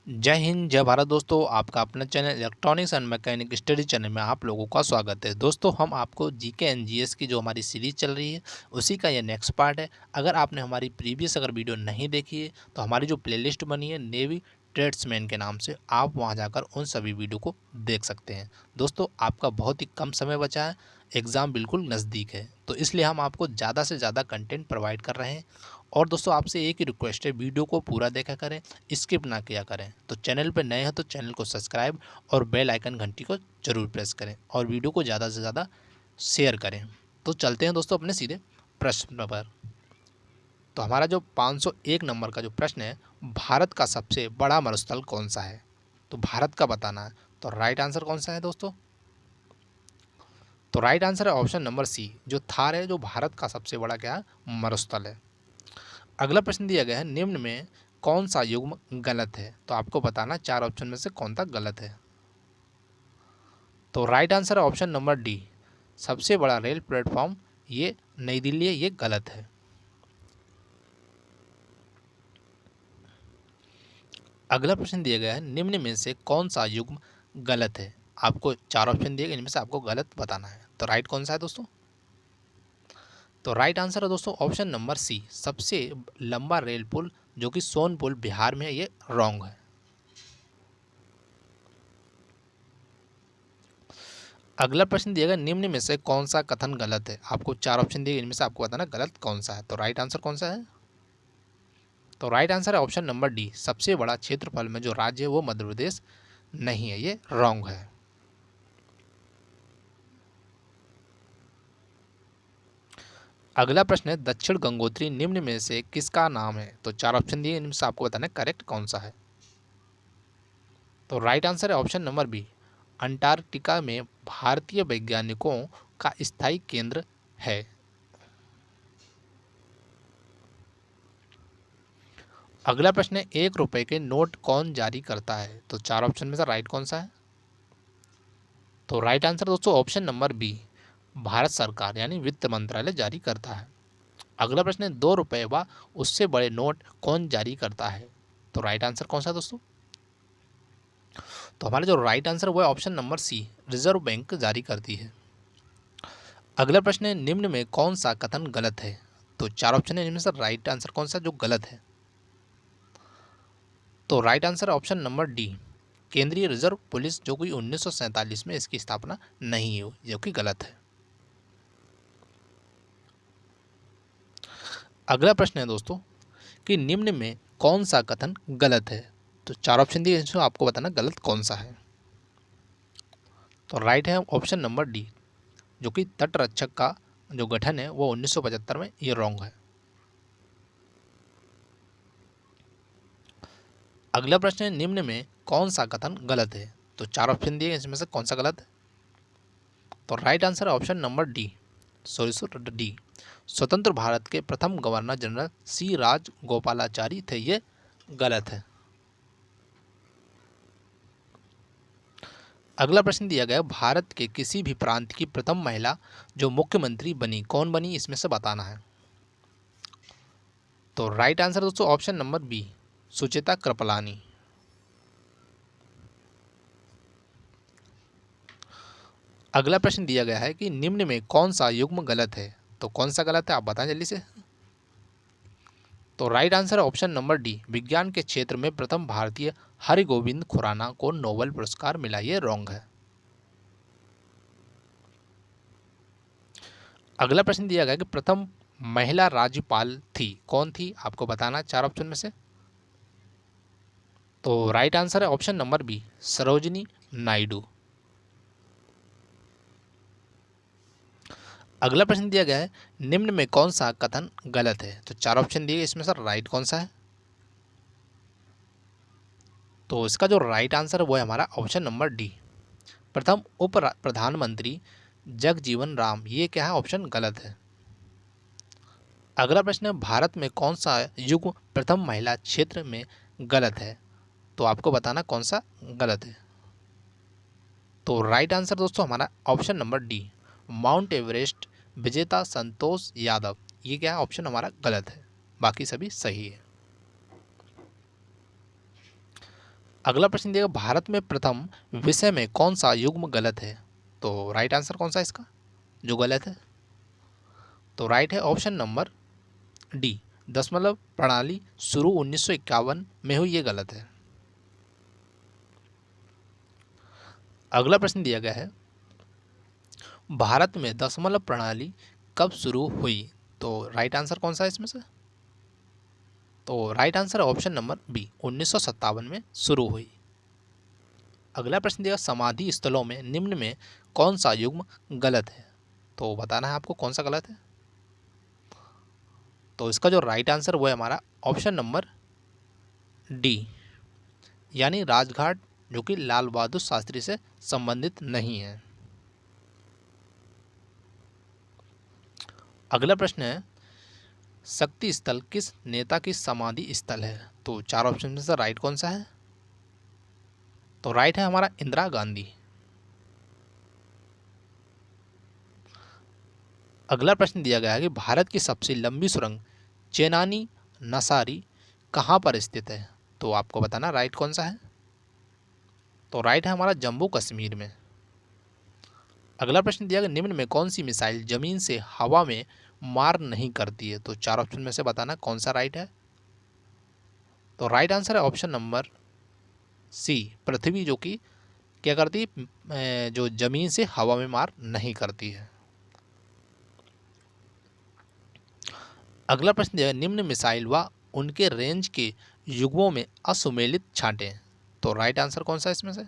जय हिंद जय भारत दोस्तों। आपका अपना channel electronics and mechanic study channel में आप लोगों का स्वागत है। दोस्तों हम आपको जीके एंड जीएस की जो हमारी सीरीज चल रही है उसी का ये नेक्स्ट पार्ट है। अगर आपने हमारी प्रीवियस वीडियो नहीं देखी है तो हमारी जो प्लेलिस्ट बनी है नेवी ट्रेड्समैन के नाम से, आप वहां जाकर उन सभी वीडियो को देख सकते हैं। दोस्तों आपका बहुत ही कम समय बचा है, एग्ज़ाम बिल्कुल नज़दीक है, तो इसलिए हम आपको ज़्यादा से ज़्यादा कंटेंट प्रोवाइड कर रहे हैं। और दोस्तों आपसे एक ही रिक्वेस्ट है, वीडियो को पूरा देखा करें, स्किप ना किया करें। तो चैनल पर नए हैं तो चैनल को सब्सक्राइब और बेल आइकन घंटी को जरूर प्रेस करें और वीडियो को ज़्यादा से ज़्यादा शेयर करें। तो चलते हैं दोस्तों अपने सीधे प्रश्न पर। तो हमारा जो 501 नंबर का जो प्रश्न है, भारत का सबसे बड़ा मरुस्थल कौन सा है? तो भारत का बताना है। तो राइट आंसर कौन सा है दोस्तों? तो राइट आंसर है ऑप्शन नंबर सी, जो थार है, जो भारत का सबसे बड़ा क्या है, मरुस्थल है। अगला प्रश्न दिया गया है, निम्न में कौन सा युग्म गलत है? तो आपको बताना चार ऑप्शन में से कौन सा गलत है। तो राइट आंसर है ऑप्शन नंबर डी, सबसे बड़ा रेल प्लेटफॉर्म ये नई दिल्ली है, ये गलत है। अगला प्रश्न दिया गया है, निम्न में से कौन सा युग्म गलत है? आपको चार ऑप्शन दिए गए, इनमें से आपको गलत बताना है। तो राइट कौन सा है दोस्तों? तो राइट आंसर है दोस्तों ऑप्शन नंबर सी, सबसे लंबा रेल पुल जो कि सोनपुर बिहार में है, ये रॉन्ग है। अगला प्रश्न दिया गया, निम्न में से कौन सा कथन गलत है? आपको चार ऑप्शन दिए, इनमें से आपको बताना गलत कौन सा है। तो राइट आंसर कौन सा है? तो राइट आंसर है ऑप्शन नंबर डी, सबसे बड़ा क्षेत्रफल में जो राज्य है वो मध्य प्रदेश नहीं है, ये रॉन्ग है। अगला प्रश्न है, दक्षिण गंगोत्री निम्न में से किसका नाम है? तो चार ऑप्शन दिए, इनमें से आपको बताना करेक्ट कौन सा है। तो राइट आंसर है ऑप्शन नंबर बी, अंटार्कटिका में भारतीय वैज्ञानिकों का स्थायी केंद्र है। अगला प्रश्न है, एक रुपए के नोट कौन जारी करता है? तो चार ऑप्शन में से राइट कौन सा है? तो राइट आंसर दोस्तों ऑप्शन नंबर बी, भारत सरकार यानी वित्त मंत्रालय जारी करता है। अगला प्रश्न है, 2 रुपए व उससे बड़े नोट कौन जारी करता है? तो राइट आंसर कौन सा है दोस्तों? तो हमारा जो राइट आंसर वो है option number C, Reserve Bank जारी करती है। अगला प्रश्न है, निम्न में कौन सा कथन गलत है? तो चार ऑप्शन है, इनमें से राइट आंसर कौन सा जो गलत है? तो राइट आंसर है ऑप्शन नंबर डी, केंद्रीय रिजर्व पुलिस जो कि 1947 में इसकी स्थापना नहीं हुई, जो कि गलत है। अगला प्रश्न है दोस्तों कि निम्न में कौन सा कथन गलत है? तो चार ऑप्शन दिए, इसमें आपको बताना गलत कौन सा है। तो राइट है ऑप्शन नंबर डी, जो कि तटरक्षक का जो गठन है वो 1975 में, ये रॉन्ग है। अगला प्रश्न है, निम्न में कौन सा कथन गलत है? तो चार ऑप्शन दिए, इसमें से कौन सा गलत है? तो राइट आंसर है ऑप्शन नंबर डी, डी, स्वतंत्र भारत के प्रथम गवर्नर जनरल सी राजगोपालाचारी थे, ये गलत है। अगला प्रश्न दिया गया, भारत के किसी भी प्रांत की प्रथम महिला जो मुख्यमंत्री बनी, कौन बनी, इसमें से बताना है। तो राइट आंसर दोस्तों option number B, Sucheta Kripalani. अगला प्रश्न दिया गया है कि निम्न में कौन सा युग्म गलत है? तो कौन सा गलत है आप बताएं जल्दी से। तो राइट आंसर है ऑप्शन नंबर डी, विज्ञान के क्षेत्र में प्रथम भारतीय हरिगोविंद खुराना को नोबेल पुरस्कार मिला, ये रॉन्ग है। अगला प्रश्न दिया गया कि प्रथम महिला राज्यपाल थी, कौन थी, आपको बताना चार ऑप्शन में से। तो राइट आंसर है option number B, Sarojini Naidu. अगला प्रश्न दिया गया है, निम्न में कौन सा कथन गलत है? तो चार ऑप्शन दिए, इसमें सर राइट कौन सा है? तो इसका जो राइट आंसर है वो है हमारा ऑप्शन नंबर डी, प्रथम उप प्रधानमंत्री जगजीवन राम, ये क्या है, ऑप्शन गलत है। अगला प्रश्न है, भारत में कौन सा युग्म प्रथम महिला क्षेत्र में गलत है? तो आपको बताना कौन सा गलत है। तो राइट आंसर दोस्तों हमारा option number D, mount Everest विजेता संतोष यादव, ये क्या है, ऑप्शन हमारा गलत है, बाकी सभी सही है। अगला प्रश्न दिया गया, भारत में प्रथम विषय में कौन सा युग्म गलत है? तो राइट आंसर कौन सा है इसका जो गलत है? तो राइट है ऑप्शन नंबर डी, दशमलव प्रणाली शुरू 1951 में हुई, ये गलत है। अगला प्रश्न दिया गया है, भारत में दशमलव प्रणाली कब शुरू हुई? तो राइट आंसर कौन सा है इसमें से? तो राइट आंसर है ऑप्शन नंबर बी, 1957 में शुरू हुई। अगला प्रश्न दिया, समाधि स्थलों में निम्न में कौन सा युग्म गलत है? तो बताना है आपको कौन सा गलत है। तो इसका जो राइट आंसर वो है हमारा ऑप्शन नंबर डी, यानी राजघाट, जो कि लाल बहादुर शास्त्री से संबंधित नहीं है। अगला प्रश्न है, शक्ति स्थल किस नेता की समाधि स्थल है? तो चार ऑप्शन में से राइट कौन सा है? तो राइट है हमारा इंदिरा गांधी। अगला प्रश्न दिया गया है कि भारत की सबसे लंबी सुरंग चेनानी नसारी कहाँ पर स्थित है? तो आपको बताना राइट कौन सा है। तो राइट है हमारा जम्मू कश्मीर में। अगला प्रश्न दिया गया, निम्न में कौन सी मिसाइल जमीन से हवा में मार नहीं करती है? तो चार ऑप्शन में से बताना कौन सा राइट है। तो राइट आंसर है ऑप्शन नंबर सी, पृथ्वी, जो कि क्या करती है, जो जमीन से हवा में मार नहीं करती है। अगला प्रश्न दिया, निम्न मिसाइल व उनके रेंज के युग्मों में असुमेलित छांटे। तो राइट आंसर कौन सा है इसमें से?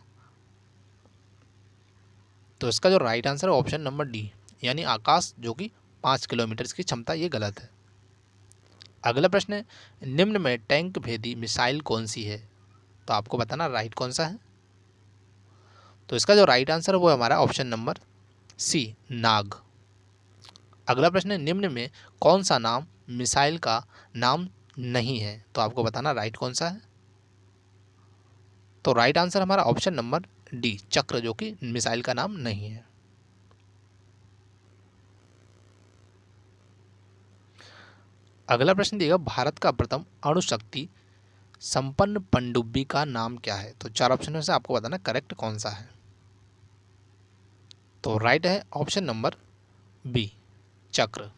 तो इसका जो राइट आंसर है ऑप्शन नंबर डी, यानी आकाश, जो कि 5 किलोमीटर की क्षमता, ये गलत है। अगला प्रश्न है, निम्न में टैंक भेदी मिसाइल कौन सी है? तो आपको बताना राइट कौन सा है। तो इसका जो राइट आंसर है वो है हमारा ऑप्शन नंबर सी, नाग। अगला प्रश्न है, निम्न में कौन सा नाम मिसाइल का नाम नहीं है? तो आपको बताना राइट कौन सा है। तो राइट आंसर हमारा ऑप्शन नंबर डी, चक्र, जो कि मिसाइल का नाम नहीं है। अगला प्रश्न दिएगा, भारत का प्रथम अणुशक्ति संपन्न पनडुब्बी का नाम क्या है? तो चार ऑप्शन में से आपको बताना करेक्ट कौन सा है। तो राइट है ऑप्शन नंबर बी, चक्र।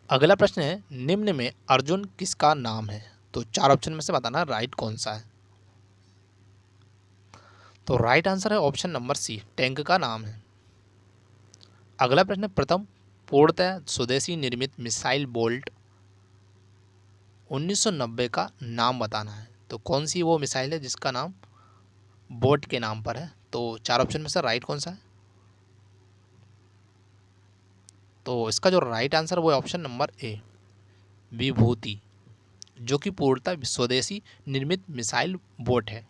अगला प्रश्न है, निम्न में अर्जुन किसका नाम है? तो चार ऑप्शन में से बताना राइट कौन सा है। तो राइट आंसर है ऑप्शन नंबर सी, टैंक का नाम है। अगला प्रश्न है, प्रथम पूर्णतः स्वदेशी निर्मित मिसाइल बोल्ट 1990 का नाम बताना है। तो कौन सी वो मिसाइल है जिसका नाम बोल्ट के नाम पर है? तो चार ऑप्शन में से राइट कौन सा है। तो इसका जो राइट आंसर वो है ऑप्शन नंबर ए, विभूति, जो कि पूर्णतः स्वदेशी निर्मित मिसाइल बोट है।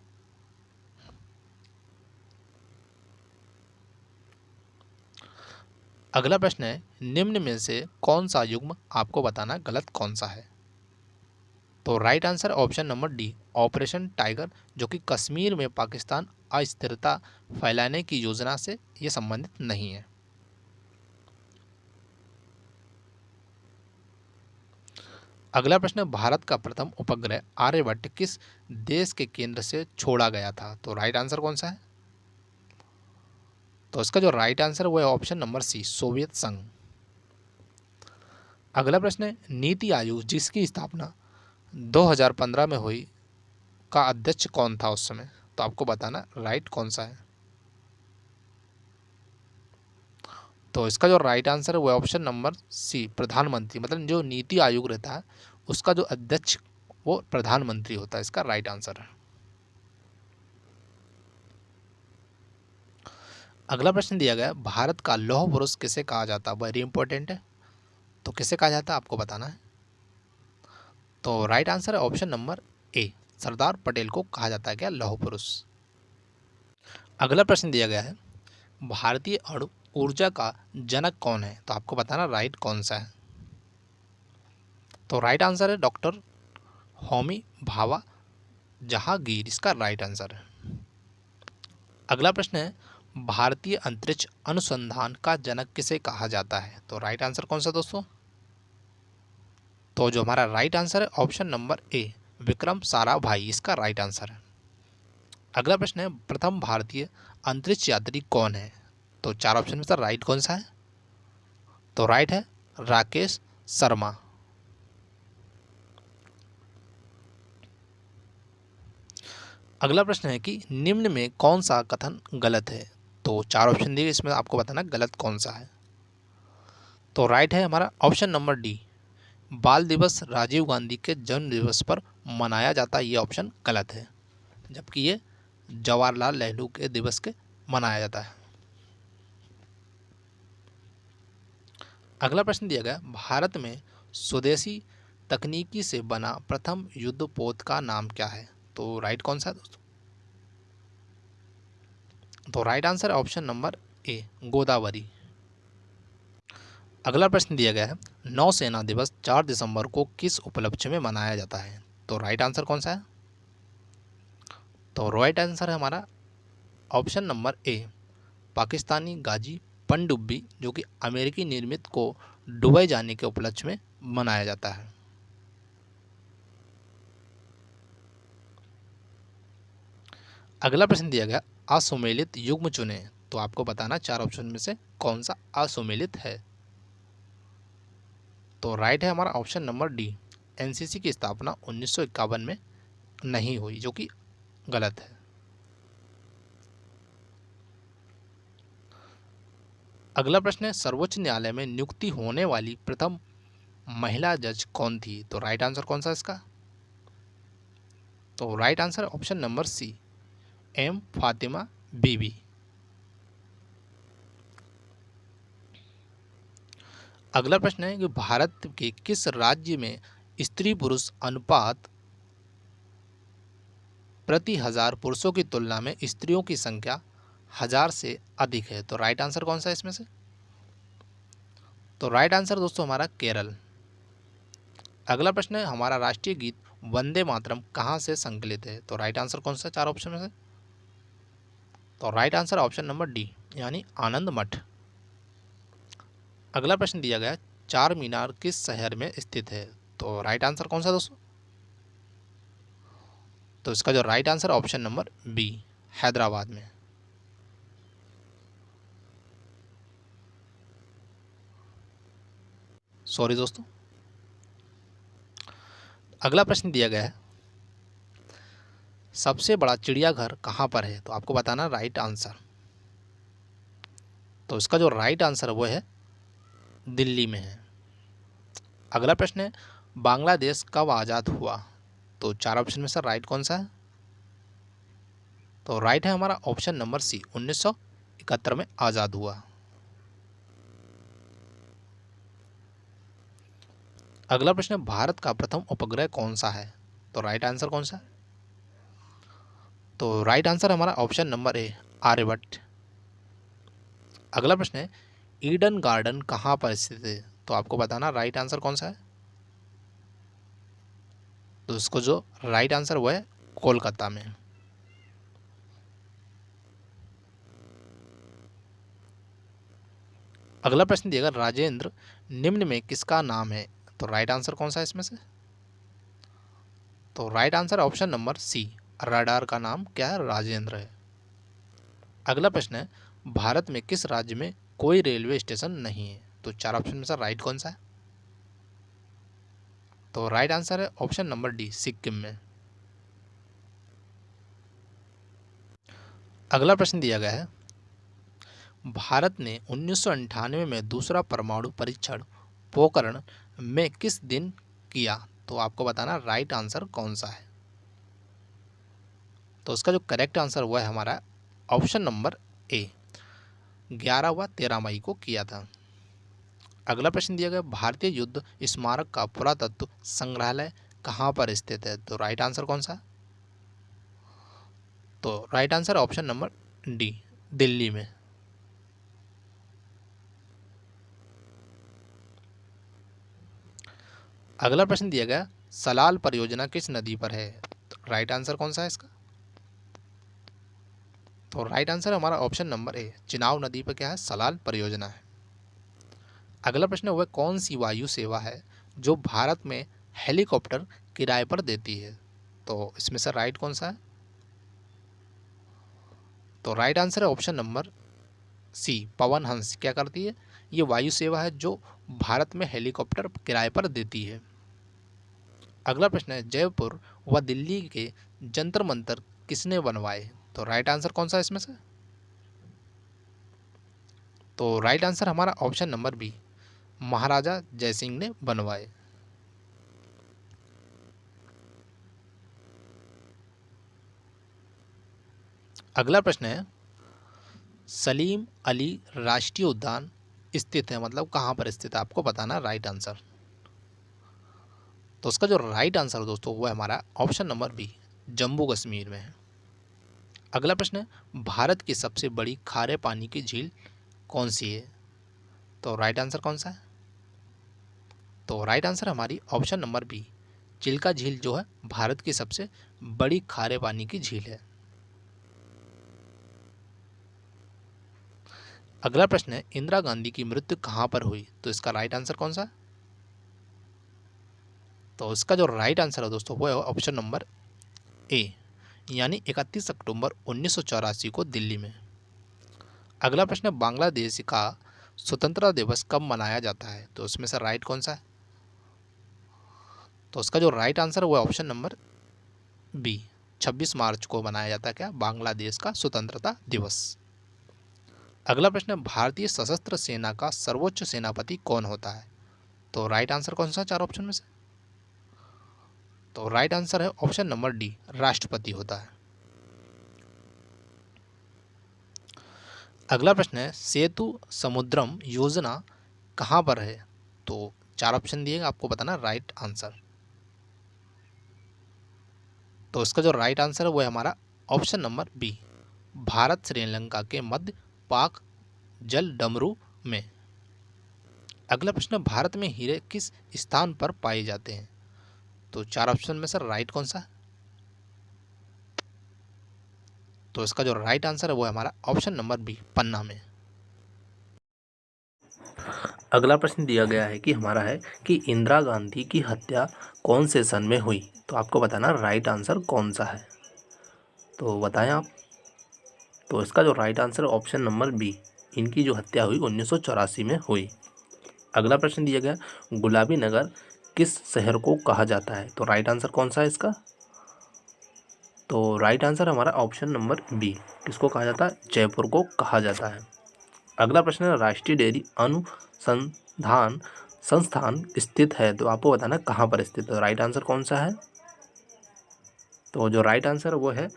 अगला प्रश्न है, निम्न में से कौन सा युग्म आपको बताना गलत कौन सा है? तो right answer option number D, operation tiger, जो कि कश्मीर में पाकिस्तान अस्थिरता फैलाने की योजना से ये संबंधित नहीं है। अगला प्रश्न है, भारत का प्रथम उपग्रह आर्यभट्ट किस देश के केंद्र से छोड़ा गया था? तो राइट आंसर कौन सा है। तो इसका जो राइट आंसर वो है ऑप्शन नंबर सी, सोवियत संघ। अगला प्रश्न है, नीति आयोग जिसकी स्थापना 2015 में हुई का अध्यक्ष कौन था उस समय? तो आपको बताना राइट कौन सा है। तो इसका जो राइट आंसर है वो है ऑप्शन नंबर सी, प्रधानमंत्री, मतलब जो नीति आयोग रहता है उसका जो अध्यक्ष वो प्रधानमंत्री होता है, इसका राइट आंसर है। अगला प्रश्न दिया गया, भारत का लौह पुरुष किसे कहा जाता है? वेरी इंपॉर्टेंट है। तो किसे कहा जाता है आपको बताना है। तो राइट आंसर है ऑप्शन नंबर ए, सरदार पटेल को कहा जाता है क्या लौह पुरुष। अगला प्रश्न दिया गया है, भारतीय अणु ऊर्जा का जनक कौन है? तो आपको बताना राइट कौन सा है। तो राइट आंसर है डॉक्टर होमी भाभा जहांगीर, इसका राइट आंसर है। अगला प्रश्न है, भारतीय अंतरिक्ष अनुसंधान का जनक किसे कहा जाता है? तो राइट आंसर कौन सा दोस्तों। तो जो हमारा राइट आंसर है ऑप्शन नंबर ए, विक्रम साराभाई इसका राइट आंसर है। अगला प्रश्न है, प्रथम भारतीय अंतरिक्ष यात्री कौन है? तो चार ऑप्शन में से राइट कौन सा है? तो राइट है राकेश शर्मा। अगला प्रश्न है कि निम्न में कौन सा कथन गलत है? तो चार ऑप्शन दिए, इसमें आपको बताना गलत कौन सा है। तो राइट है हमारा ऑप्शन नंबर डी, बाल दिवस राजीव गांधी के जन्म दिवस पर मनाया जाता है, ये ऑप्शन गलत है, जबकि ये जवाहरलाल नेहरू के दिवस के मनाया जाता है। अगला प्रश्न दिया गया, भारत में स्वदेशी तकनीकी से बना प्रथम युद्धपोत का नाम क्या है? तो राइट कौन सा है दोस्तों? तो राइट आंसर ऑप्शन नंबर ए, गोदावरी। अगला प्रश्न दिया गया है, नौसेना दिवस 4 दिसंबर को किस उपलक्ष्य में मनाया जाता है? तो राइट आंसर कौन सा है? तो राइट आंसर है हमारा ऑप्शन नंबर ए, पाकिस्तानी गाजी पनडुब्बी जो कि अमेरिकी निर्मित को डुबई जाने के उपलक्ष्य में मनाया जाता है। अगला प्रश्न दिया गया, असुमेलित युग्म चुने, तो आपको बताना चार ऑप्शन में से कौन सा असुमेलित है। तो राइट है हमारा ऑप्शन नंबर डी, एनसीसी की स्थापना 1951 में नहीं हुई, जो कि गलत है। अगला प्रश्न है, सर्वोच्च न्यायालय में नियुक्ति होने वाली प्रथम महिला जज कौन थी? तो राइट आंसर कौन सा इसका? तो right answer option number C, M Fatima Bibi. अगला प्रश्न है कि भारत के किस राज्य में स्त्री पुरुष अनुपात प्रति हजार पुरुषों की तुलना में स्त्रियों की संख्या 1000 से अधिक है? तो राइट आंसर कौन सा है इसमें से? तो राइट आंसर दोस्तों हमारा केरल। अगला प्रश्न है, हमारा राष्ट्रीय गीत वंदे मातरम कहाँ से संकलित है? तो राइट आंसर कौन सा चार ऑप्शन में से? तो right answer option number D, यानी आनंद मठ। अगला प्रश्न दिया गया, चार मीनार किस शहर में स्थित है? तो राइट आंसर कौन सा दोस्तों? तो इसका जो right answer option number B, Hyderabad में। सॉरी दोस्तों। अगला प्रश्न दिया गया है, सबसे बड़ा चिड़ियाघर कहाँ पर है? तो आपको बताना राइट आंसर। तो इसका जो राइट आंसर है वो है दिल्ली में है। अगला प्रश्न है, बांग्लादेश कब आज़ाद हुआ? तो चार ऑप्शन में से राइट कौन सा है? तो राइट है हमारा ऑप्शन नंबर सी, 1971 में आज़ाद हुआ। अगला प्रश्न है, भारत का प्रथम उपग्रह कौन सा है? तो राइट आंसर कौन सा है? तो राइट आंसर हमारा ऑप्शन नंबर ए, आर्यभट्ट। अगला प्रश्न है, ईडन गार्डन कहाँ पर स्थित है? तो आपको बताना राइट आंसर कौन सा है? तो इसको जो राइट आंसर वो है कोलकाता में। अगला प्रश्न दिएगा, राजेंद्र निम्न में किसका नाम है? तो राइट आंसर कौन सा है इसमें से? तो right answer option number C, radar का नाम क्या है? राजेंद्र है। अगला प्रश्न है, भारत में किस राज्य में कोई रेलवे स्टेशन नहीं है? तो चार ऑप्शन में से राइट कौन सा है? तो राइट आंसर है ऑप्शन नंबर डी, सिक्किम में। अगला प्रश्न दिया गया है, भारत ने 1998 में दूसरा परमाणु परीक्षण पोखरण में किस दिन किया? तो आपको बताना राइट आंसर कौन सा है? तो उसका जो करेक्ट आंसर हुआ है हमारा ऑप्शन नंबर ए, 11 व 13 मई को किया था। अगला प्रश्न दिया गया, भारतीय युद्ध स्मारक का पुरातत्व संग्रहालय कहाँ पर स्थित है? तो राइट आंसर कौन सा? तो right answer option number D, Delhi में। अगला प्रश्न दिया गया, सलाल परियोजना किस नदी पर है? तो राइट आंसर कौन सा है इसका? तो राइट आंसर हमारा ऑप्शन नंबर ए, चिनाब नदी पर क्या है? सलाल परियोजना है। अगला प्रश्न हुआ, कौन सी वायु सेवा है जो भारत में हेलीकॉप्टर किराए पर देती है? तो इसमें से राइट कौन सा है? तो राइट आंसर है ऑप्शन नंबर सी, पवन हंस। क्या करती है? ये वायु सेवा है जो भारत में हेलीकॉप्टर किराए पर देती है। अगला प्रश्न है, जयपुर व दिल्ली के जंतर मंतर किसने बनवाए? तो राइट आंसर कौन सा है इसमें से? तो राइट आंसर हमारा ऑप्शन नंबर बी, महाराजा जयसिंह ने बनवाए। अगला प्रश्न है, सलीम अली राष्ट्रीय उद्यान स्थित है, मतलब कहाँ पर स्थित है, आपको बताना राइट आंसर। तो उसका जो राइट आंसर है दोस्तों वो है हमारा option number B, Jammu Kashmir में है। अगला प्रश्न है, भारत की सबसे बड़ी खारे पानी की झील कौन सी है? तो राइट आंसर कौन सा है? तो राइट आंसर हमारी ऑप्शन नंबर बी, चिल्का झील जो है भारत की सबसे बड़ी खारे पानी की झील है। अगला प्रश्न है, इंदिरा गांधी की मृत्यु कहाँ पर हुई? तो इसका राइट आंसर कौन सा? तो इसका जो राइट आंसर है दोस्तों वो है ऑप्शन नंबर ए, यानी 31 अक्टूबर 1984 को दिल्ली में। अगला प्रश्न है, बांग्लादेश का स्वतंत्रता दिवस कब मनाया जाता है? तो उसमें से राइट कौन सा है? तो उसका जो राइट आंसर है वो है ऑप्शन नंबर बी, 26 मार्च को मनाया जाता है क्या, बांग्लादेश का स्वतंत्रता दिवस। अगला प्रश्न है, भारतीय सशस्त्र सेना का सर्वोच्च सेनापति कौन होता है? तो राइट आंसर कौन सा चार ऑप्शन में से? तो राइट आंसर है ऑप्शन नंबर डी, राष्ट्रपति होता है। अगला प्रश्न है, सेतु समुद्रम योजना कहाँ पर है? तो चार ऑप्शन दिएगा, आपको बताना राइट आंसर। तो इसका जो राइट आंसर है वो है हमारा option number B, Bharat Sri Lanka के मध्य पाक जल डमरू में। अगला प्रश्न है, भारत में हीरे किस स्थान पर पाए जाते हैं? तो चार ऑप्शन में से राइट कौन सा है? तो इसका जो राइट आंसर है वो है हमारा ऑप्शन नंबर बी, पन्ना में। अगला प्रश्न दिया गया है कि हमारा है कि इंदिरा गांधी की हत्या कौन से सन में हुई? तो आपको बताना राइट आंसर कौन सा है, तो बताएं आप। तो इसका जो राइट आंसर है ऑप्शन नंबर बी, इनकी जो हत्या हुई 1984 में हुई। अगला प्रश्न दिया गया, गुलाबी नगर किस शहर को कहा जाता है? तो राइट आंसर कौन सा है इसका? तो राइट आंसर हमारा ऑप्शन नंबर बी, किसको कहा जाता है, जयपुर को कहा जाता है। अगला प्रश्न है, राष्ट्रीय डेयरी अनुसंधान संस्थान स्थित है, तो आपको बताना कहाँ पर स्थित है। राइट आंसर कौन सा है? तो जो राइट आंसर वो है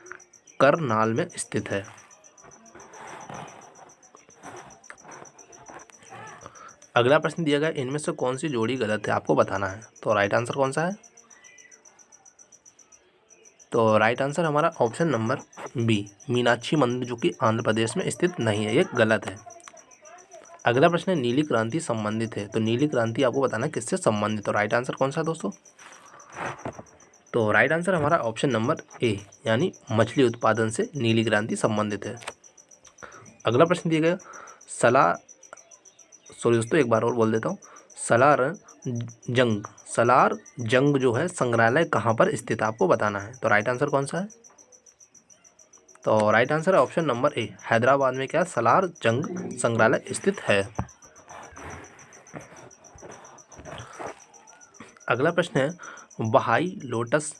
करनाल में स्थित है। अगला प्रश्न दिया गया, इनमें से कौन सी जोड़ी गलत है, आपको बताना है। तो राइट आंसर कौन सा है? तो राइट आंसर हमारा ऑप्शन नंबर बी, मीनाक्षी मंदिर जो कि आंध्र प्रदेश में स्थित नहीं है, ये गलत है। अगला प्रश्न है, नीली क्रांति संबंधित है, तो नीली क्रांति आपको बताना है किससे संबंधित। तो राइट आंसर कौन सा है दोस्तों? तो राइट आंसर हमारा ऑप्शन नंबर ए, यानी मछली उत्पादन से नीली क्रांति संबंधित है। अगला प्रश्न दिया गया, सलार, सॉरी दोस्तों एक बार और बोल देता हूँ, सलार जंग जो है संग्रहालय कहाँ पर स्थित है, आपको बताना है। तो राइट आंसर कौन सा है? तो राइट आंसर है ऑप्शन नंबर ए, हैदराबाद में क्या सलार जंग संग्रहालय स्थित है। अगला प्रश्न है, बहाई लोटस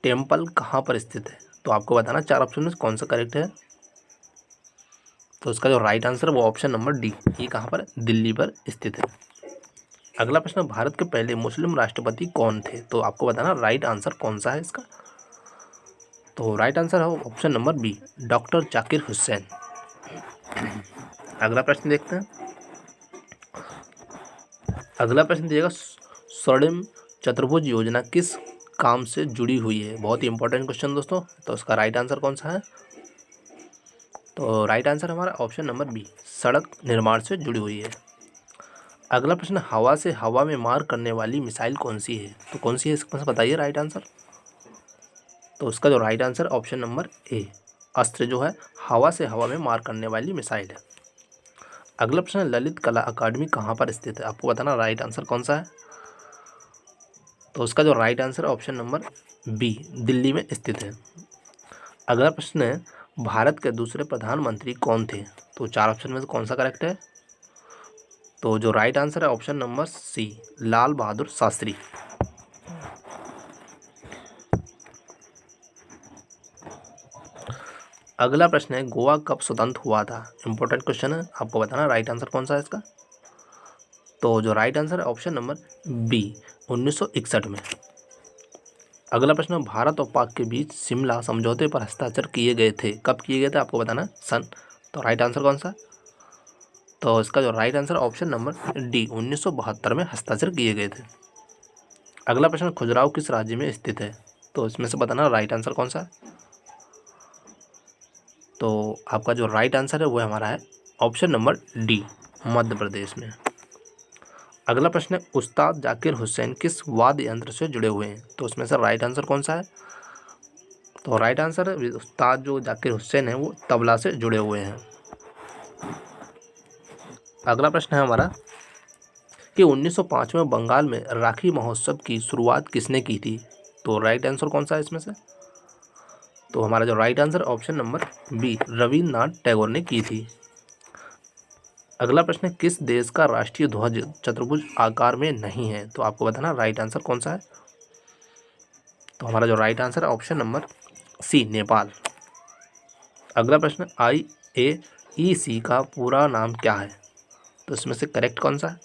टेम्पल कहाँ पर स्थित है? तो आपको बताना चार ऑप्शन में कौन सा करेक्ट है। तो इसका जो राइट आंसर है वो ऑप्शन नंबर डी, ये कहाँ पर, दिल्ली पर स्थित है। अगला प्रश्न, भारत के पहले मुस्लिम राष्ट्रपति कौन थे? तो आपको बताना राइट आंसर कौन सा है इसका। तो राइट आंसर है option number B, doctor Zakir Hussain. अगला प्रश्न देखते हैं। अगला प्रश्न दिएगा, स्वर्णिम चतुर्भुज योजना किस काम से जुड़ी हुई है? बहुत ही इंपॉर्टेंट क्वेश्चन दोस्तों। तो उसका राइट आंसर कौन सा है? तो राइट आंसर हमारा ऑप्शन नंबर बी, सड़क निर्माण से जुड़ी हुई है। अगला प्रश्न, हवा से हवा में मार करने वाली मिसाइल कौन सी है? तो कौन सी है इसका बताइए राइट आंसर। तो उसका जो राइट आंसर ऑप्शन नंबर ए, अस्त्र जो है हवा से हवा में मार करने वाली मिसाइल है। अगला प्रश्न, ललित कला अकादमी कहाँ पर स्थित है? आपको बताना राइट आंसर कौन सा है। तो उसका जो राइट आंसर है ऑप्शन नंबर बी, दिल्ली में स्थित है। अगला प्रश्न है, भारत के दूसरे प्रधानमंत्री कौन थे? तो 4 ऑप्शन में से कौन सा करेक्ट है? तो जो राइट आंसर है ऑप्शन नंबर सी, लाल बहादुर शास्त्री। अगला प्रश्न है, गोवा कब स्वतंत्र हुआ था? इंपॉर्टेंट क्वेश्चन है, आपको बताना राइट आंसर कौन सा है इसका। तो जो राइट आंसर है ऑप्शन नंबर बी, 1961 में। अगला प्रश्न है, भारत और पाक के बीच शिमला समझौते पर हस्ताक्षर किए गए थे, कब किए गए थे आपको बताना सन। तो राइट आंसर कौन सा? तो इसका जो right answer option number D, 1972 में हस्ताक्षर किए गए थे। अगला प्रश्न, खजुराहो किस राज्य में स्थित है? तो इसमें से बताना राइट आंसर कौन सा है। तो आपका जो राइट आंसर है वो हमारा है option number D, Madhya Pradesh में। अगला प्रश्न है, उस्ताद जाकिर हुसैन किस वाद्य यंत्र से जुड़े हुए हैं? तो उसमें से राइट आंसर कौन सा है? तो राइट आंसर है, उस्ताद जो जाकिर हुसैन है वो तबला से जुड़े हुए हैं। अगला प्रश्न है हमारा कि 1905 में बंगाल में राखी महोत्सव की शुरुआत किसने की थी? तो राइट आंसर कौन सा है इसमें से? तो हमारा जो right answer option number B, Rabindranath Tagore ने की थी। अगला प्रश्न है, किस देश का राष्ट्रीय ध्वज चतुर्भुज आकार में नहीं है? तो आपको बताना राइट आंसर कौन सा है। तो हमारा जो राइट आंसर है ऑप्शन नंबर सी, नेपाल। अगला प्रश्न, IAEC का पूरा नाम क्या है? तो इसमें से करेक्ट कौन सा है?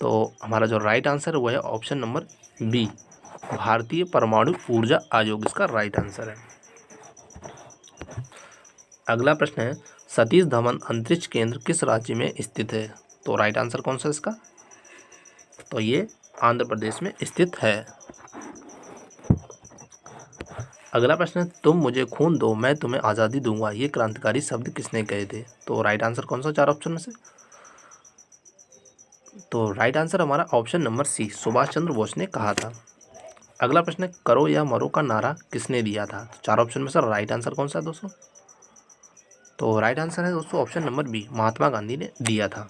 तो हमारा जो राइट आंसर है वो है ऑप्शन नंबर बी, भारतीय परमाणु ऊर्जा आयोग, इसका राइट आंसर है। अगला प्रश्न है, सतीश धवन अंतरिक्ष केंद्र किस राज्य में स्थित है? तो राइट आंसर कौन सा है इसका? तो ये आंध्र प्रदेश में स्थित है। अगला प्रश्न है, तुम मुझे खून दो मैं तुम्हें आज़ादी दूंगा, ये क्रांतिकारी शब्द किसने कहे थे? तो राइट आंसर कौन सा 4 ऑप्शन में से? तो राइट आंसर हमारा ऑप्शन नंबर सी, सुभाष चंद्र बोस ने कहा था। अगला प्रश्न है, करो या मरो का नारा किसने दिया था? तो 4 ऑप्शन में से राइट आंसर कौन सा है दोस्तों? तो राइट आंसर है दोस्तों option number B, Mahatma Gandhi ने दिया था।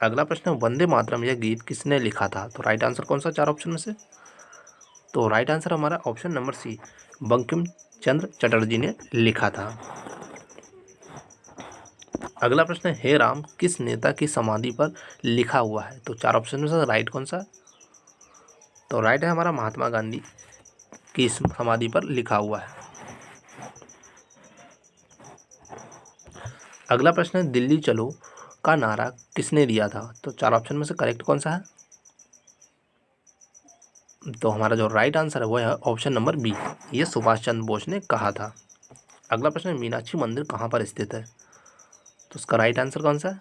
अगला प्रश्न है, वंदे मातरम यह गीत किसने लिखा था? तो राइट आंसर कौन सा 4 ऑप्शन में से? तो राइट आंसर हमारा ऑप्शन नंबर सी, बंकिम चंद्र चटर्जी ने लिखा था। अगला प्रश्न है, हे राम किस नेता की समाधि पर लिखा हुआ है? तो 4 ऑप्शन में से राइट कौन सा? तो राइट है हमारा महात्मा गांधी की समाधि पर लिखा हुआ है। अगला प्रश्न है, दिल्ली चलो का नारा किसने दिया था? तो 4 ऑप्शन में से करेक्ट कौन सा है? तो हमारा जो राइट आंसर है वो है ऑप्शन नंबर बी, ये सुभाष चंद्र बोस ने कहा था। अगला प्रश्न है, मीनाक्षी मंदिर कहाँ पर स्थित है? तो उसका राइट आंसर कौन सा है?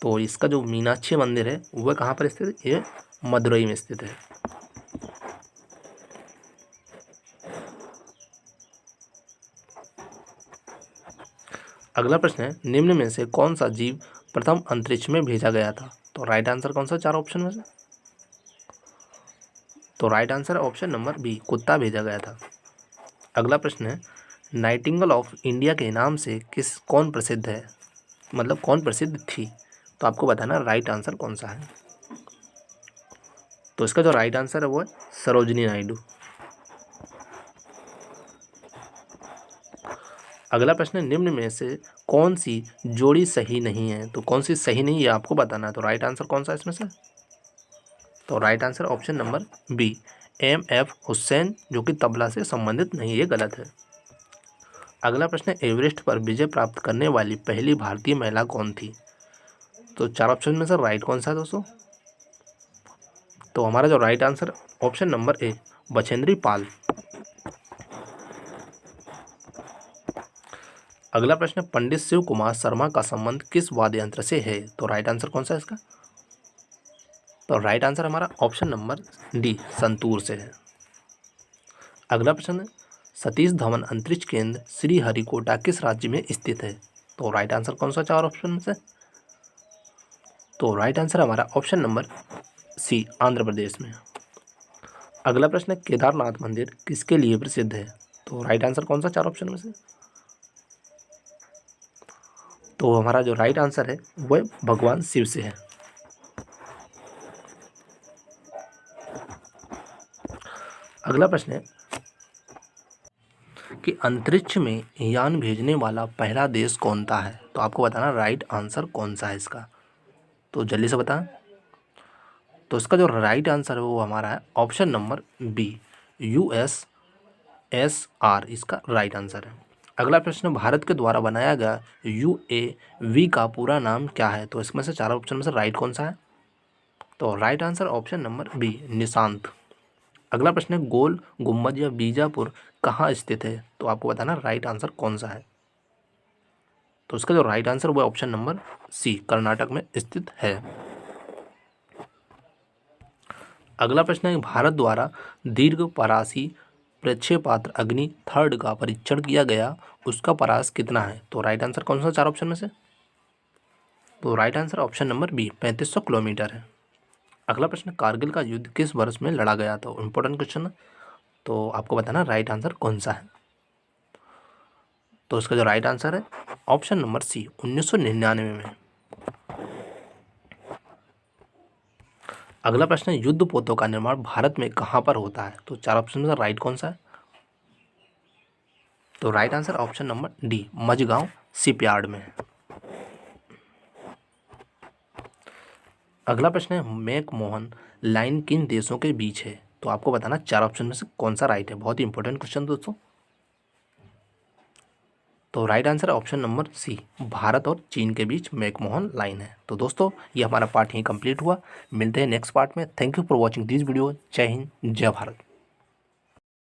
तो इसका जो मीनाक्षी मंदिर है वह कहाँ पर स्थित है? ये मदुरई में स्थित है। अगला प्रश्न है, निम्न में से कौन सा जीव प्रथम अंतरिक्ष में भेजा गया था? तो राइट आंसर कौन सा 4 ऑप्शन में से? तो right answer option number B, कुत्ता भेजा गया था। अगला प्रश्न है, नाइटिंगेल ऑफ इंडिया के नाम से कौन प्रसिद्ध है? मतलब कौन प्रसिद्ध थी? तो आपको बताना राइट आंसर कौन सा है। तो इसका जो राइट आंसर है वो है सरोजिनी नायडू। अगला प्रश्न है, निम्न में से कौन सी जोड़ी सही नहीं है? तो कौन सी सही नहीं है आपको बताना है। तो राइट आंसर कौन सा है इसमें से? तो right answer option number B, MF Hussain, जो कि तबला से संबंधित नहीं, ये गलत है। अगला प्रश्न है, एवरेस्ट पर विजय प्राप्त करने वाली पहली भारतीय महिला कौन थी? तो 4 ऑप्शन में से राइट कौन सा है दोस्तों? तो हमारा जो right answer option number A, Bachendri Pal. अगला प्रश्न, पंडित शिव कुमार शर्मा का संबंध किस वाद्य यंत्र से है? तो राइट आंसर कौन सा है इसका? तो राइट आंसर हमारा ऑप्शन नंबर डी, संतूर से है। अगला प्रश्न, सतीश धवन अंतरिक्ष केंद्र श्रीहरिकोटा किस राज्य में स्थित है? तो राइट आंसर कौन सा 4 ऑप्शन से? तो राइट आंसर हमारा ऑप्शन नंबर सी, आंध्र प्रदेश में। अगला प्रश्न, केदारनाथ मंदिर किसके लिए प्रसिद्ध है? तो राइट आंसर कौन सा 4 ऑप्शन में से? तो हमारा जो राइट आंसर है वह भगवान शिव से है। अगला प्रश्न है कि अंतरिक्ष में यान भेजने वाला पहला देश कौन सा है? तो आपको बताना राइट आंसर कौन सा है इसका, तो जल्दी से बताएं। तो इसका जो राइट आंसर है वो हमारा है ऑप्शन नंबर बी, USSR इसका राइट आंसर है। अगला प्रश्न, भारत के द्वारा बनाया गया UAV का पूरा नाम क्या है? तो इसमें से चारों ऑप्शन में से राइट कौन सा है? तो right answer option number B, Nishant. अगला प्रश्न है, गोल गुम्बद या बीजापुर कहाँ स्थित है? तो आपको बताना राइट आंसर कौन सा है। तो इसका जो राइट आंसर वो ऑप्शन नंबर सी, कर्नाटक में स्थित है। अगला प्रश्न है, भारत द्वारा दीर्घ परासी प्रक्षेपास्त्र अग्नि 3 का परीक्षण किया गया, उसका परास कितना है? तो राइट आंसर कौन सा चार ऑप्शन में से? तो right answer option number B, 3500 kilometre है। अगला प्रश्न, कारगिल का युद्ध किस वर्ष में लड़ा गया था? इंपॉर्टेंट क्वेश्चन है, तो आपको बताना राइट आंसर कौन सा है। तो इसका जो राइट आंसर है ऑप्शन नंबर सी, 1999 में। अगला प्रश्न है, युद्ध पोतों का निर्माण भारत में कहाँ पर होता है? तो चार ऑप्शन में से राइट कौन सा है? तो right answer option number D, Mazagaon shipyard में। अगला प्रश्न है, मैकमोहन लाइन किन देशों के बीच है? तो आपको बताना चार ऑप्शन में से कौन सा राइट है। बहुत ही इंपॉर्टेंट क्वेश्चन दोस्तों। तो right answer option number C, Bharat और चीन के बीच मैकमोहन लाइन है। तो दोस्तों ये हमारा पार्ट यहीं कंप्लीट हुआ, मिलते हैं नेक्स्ट पार्ट में। Thank you for watching this video. जय हिंद, जय भारत।